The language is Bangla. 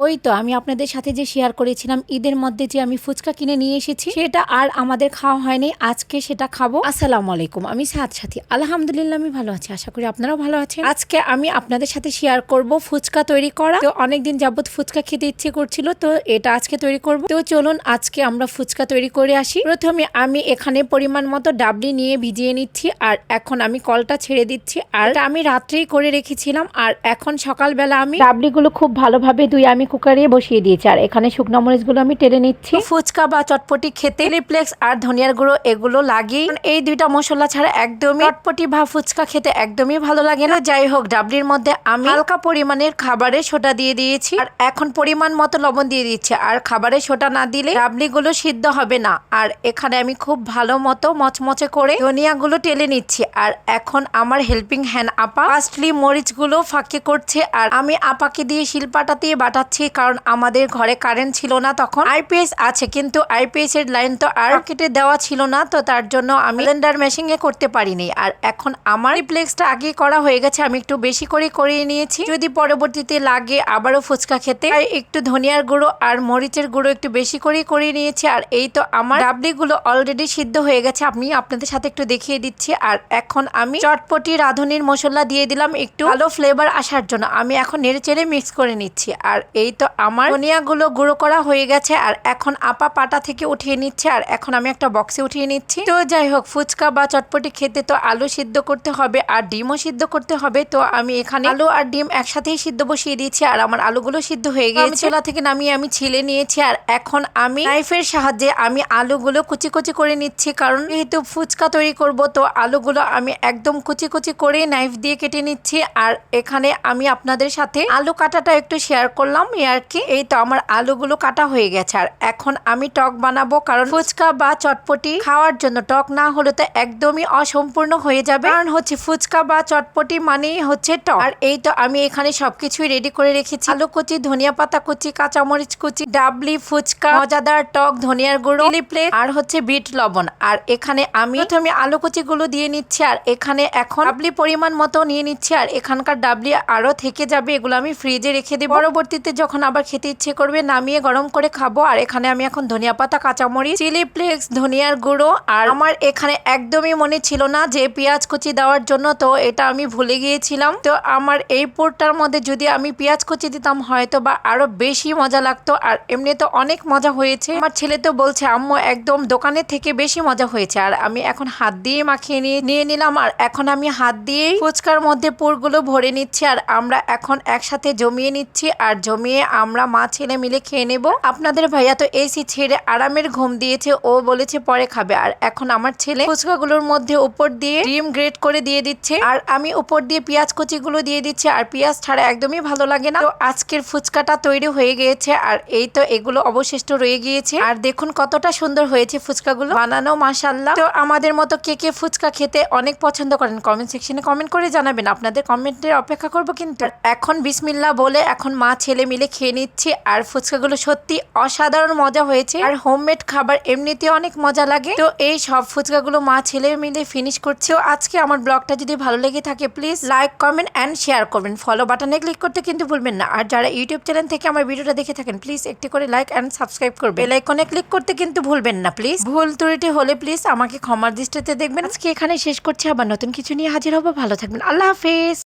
ওই তো আমি আপনাদের সাথে যে শেয়ার করেছিলাম ঈদের মধ্যে যে আমি ফুচকা কিনে নিয়ে এসেছি, সেটা আর আমাদের খাওয়া হয়নি, আজকে সেটা খাবো। আসসালামু আলাইকুম, আমি সাথ সাথী। আলহামদুলিল্লাহ আমি ভালো আছি, আশা করি আপনারাও ভালো আছেন। আজকে আমি আপনাদের সাথে শেয়ার করব ফুচকা তৈরি করা। তো অনেকদিন যাবত ফুচকা খেতে ইচ্ছে করছিল, তো এটা আজকে তৈরি করব। তো চলুন আজকে আমরা ফুচকা তৈরি করে আসি। প্রথমে আমি এখানে পরিমাণ মতো ডাবলি নিয়ে ভিজিয়ে নিচ্ছি, আর এখন আমি কলটা ছেড়ে দিচ্ছি। আর এটা আমি রাত্রেই করে রেখেছিলাম, আর এখন সকালবেলা আমি ডাবলিগুলো খুব ভালোভাবে ধুয়ে আমি কুকারে বসিয়ে দিয়েছি। আর এখানে শুকনো মরিচগুলো আমি টেলে নিচ্ছি। ফুচকা বা চটপটি খেতে চিলি ফ্লেক্স আর ধনিয়ার গুঁড়ো এগুলো লাগেই। এই দুইটা মশলা ছাড়া একদমই চটপটি বা ফুচকা খেতে একদমই ভালো লাগে না। যাই হোক, ডাবলির মধ্যে আমি হালকা পরিমাণের খাবারের সোডা দিয়ে দিয়েছি, আর এখন পরিমাণ মতো লবণ দিয়ে দিচ্ছি। আর খাবারের সোডা না দিলে ডাবলিগুলো সিদ্ধ হবে না। আর এখানে আমি খুব ভালো মতো মচমচে করে ধনিয়াগুলো টেলে নিচ্ছি। আর এখন আমার হেল্পিং হ্যান্ড আপা ফার্স্টলি মরিচগুলো ফাঁকি করছে, আর আমি আপাকে দিয়ে শিলপাটা দিয়ে বাটাচ্ছি, কারণ আমাদের ঘরে কারেন্ট ছিল না তখন। আইপিএস আছে, কিন্তু আইপিএস এর লাইন তো আর কেটে দেওয়া ছিল না, তো তার জন্য আমি ব্লেন্ডার মেশিং এ করতে পারিনি। আর এখন আমার রিপ্লেক্সটা আগে করা হয়ে গেছে, আমি একটু বেশি করে করিয়ে নিয়েছি, যদি পরবর্তীতে লাগে আবারও ফুচকা খেতে। একটু ধনিয়ার গুঁড়ো আর মরিচের গুঁড়ো একটু বেশি করে করিয়ে নিয়েছি। আর এই তো আমার ডাবলিগুলো অলরেডি সিদ্ধ হয়ে গেছে, আমি আপনাদের সাথে একটু দেখিয়ে দিচ্ছি। আর এখন আমি চটপটি রাঁধুনির মশলা দিয়ে দিলাম একটু ভালো ফ্লেভার আসার জন্য। আমি এখন নেড়ে চেড়ে মিক্স করে নিচ্ছি। আর এই তো আমার ধনিয়াগুলো গুঁড়ো করা হয়ে গেছে, আর এখন আপা পাটা থেকে উঠিয়ে নিচ্ছে, আর এখন আমি একটা বক্সে উঠিয়ে নিচ্ছি। তো যাই হোক, ফুচকা বা চটপটি খেতে তো আলু সিদ্ধ করতে হবে আর ডিমও সিদ্ধ করতে হবে। তো আমি এখানে আলু আর ডিম একসাথেই সিদ্ধ বসিয়ে দিয়েছি, আর আমার আলুগুলো সিদ্ধ হয়ে গেছে। চুলা থেকে নামিয়ে আমি ছিলে নিয়েছি, আর এখন আমি নাইফের সাহায্যে আমি আলুগুলো কুচি কুচি করে নিচ্ছি, কারণ যেহেতু ফুচকা তৈরি করব, তো আলুগুলো আমি একদম কুচি কুচি করে নাইফ দিয়ে কেটে নিচ্ছি। আর এখানে আমি আপনাদের সাথে আলু কাটাটা একটু শেয়ার করলাম আর কি। এই তো আমার আলুগুলো কাটা হয়ে গেছে, আর এখন আমি টক বানাবো, কারণ ফুচকা বা চটপটি খাওয়ার জন্য টক না হলে তো একদমই অসম্পূর্ণ হয়ে যাবে। কারণ হচ্ছে ফুচকা বা চটপটি মানেই হচ্ছে টক। আর এই তো আমি এখানে সবকিছুই রেডি করে রেখেছি, আলু কুচি, ধনিয়া পাতা কুচি, কাঁচামরিচ কুচি, ডাবলি, ফুচকা, মজাদার টক, ধনিয়ার গুঁড়ো, চিলি ফ্লেক্স আর হচ্ছে বিট লবণ। আর এখানে আমি প্রথমে আলু কুচি গুলো দিয়ে নিচ্ছি, আর এখানে এখন ডাবলি পরিমাণ মতো নিয়ে নিচ্ছি। আর এখানকার ডাবলি আরো থেকে যাবে, এগুলো আমি ফ্রিজে রেখে দেব, পরবর্তীতে যখন আবার খেতে ইচ্ছে করবে নামিয়ে গরম করে খাবো। আর এখানে আমি এখন ধনিয়া পাতা, কাঁচামরিচ, চিলি ফ্লেক্স, ধনিয়ার গুঁড়ো, আর আমার এখানে একদমই মনে ছিল না যে পেঁয়াজ কুচি দেওয়ার জন্য, তো এটা আমি ভুলে গিয়েছিলাম। তো আমার এই পুরটার মধ্যে যদি আমি পেঁয়াজ কুচি দিতাম হয়তো বা আরো বেশি মজা লাগতো। আর এমনি তো অনেক মজা হয়েছে, আমার ছেলে তো বলছে আম্মু একদম দোকানের থেকে বেশি মজা হয়েছে। আর আমি এখন হাত দিয়ে মাখিয়ে নিয়ে নিলাম, আর এখন আমি হাত দিয়েই ফুচকার মধ্যে পুরগুলো ভরে নিচ্ছি। আর আমরা এখন একসাথে জমিয়ে নিচ্ছি, আর জমিয়ে আমরা মা ছেলে মিলে খেয়ে নেব। আপনাদের ভাইয়া তো এসি ছেড়ে আরামের ঘুম দিয়েছে, ও বলেছে পরে খাবে। আর এখন আমার ছেলে ফুচকাগুলোর মধ্যে উপর দিয়ে ডিম গ্রেট করে দিয়ে দিচ্ছে, আর আমি উপর দিয়ে পেঁয়াজ কুচিগুলো দিয়ে দিচ্ছি। আর পেঁয়াজ ছাড়া একদমই ভালো লাগে না। তো আজকের ফুচকাটা তৈরি হয়ে গিয়েছে, আর এই তো এগুলো অবশিষ্ট রয়ে গিয়েছে। আর দেখুন কতটা সুন্দর হয়েছে ফুচকাগুলো বানানো, মাশাআল্লাহ। তো আমাদের মতো কে কে ফুচকা খেতে অনেক পছন্দ করেন কমেন্ট সেকশনে কমেন্ট করে জানাবেন, আপনাদের কমেন্টের অপেক্ষা করবো। কিন্তু এখন বিসমিল্লাহ বলে এখন মা ছেলে মিলে খেয়ে নিচ্ছি। আর ফুচকাগুলো সত্যি অসাধারণ মজা হয়েছে, আর হোমমেড খাবার এমনিতে অনেক মজা লাগে। তো এই সব ফুচকাগুলো মা ছেলে মিলে ফিনিশ করছে। তো আজকে আমার ব্লগটা যদি ভালো লেগে থাকে please like, comment and share করবেন, ফলো বাটনে ক্লিক করতে কিন্তু ভুলবেন না। আর যারা ইউটিউব চ্যানেল থেকে আমার ভিডিওটা দেখে থাকেন প্লিজ একটি করে লাইক এন্ড সাবস্ক্রাইব করবেন, বেল আইকনে ক্লিক করতে কিন্তু ভুলবেন না প্লিজ। ভুল ত্রুটি হলে প্লিজ আমাকে ক্ষমার দৃষ্টিতে দেখবেন। আজকে এখানে শেষ করছি, আবার নতুন কিছু নিয়ে হাজির হবো। ভালো থাকবেন, আল্লাহ হাফেজ।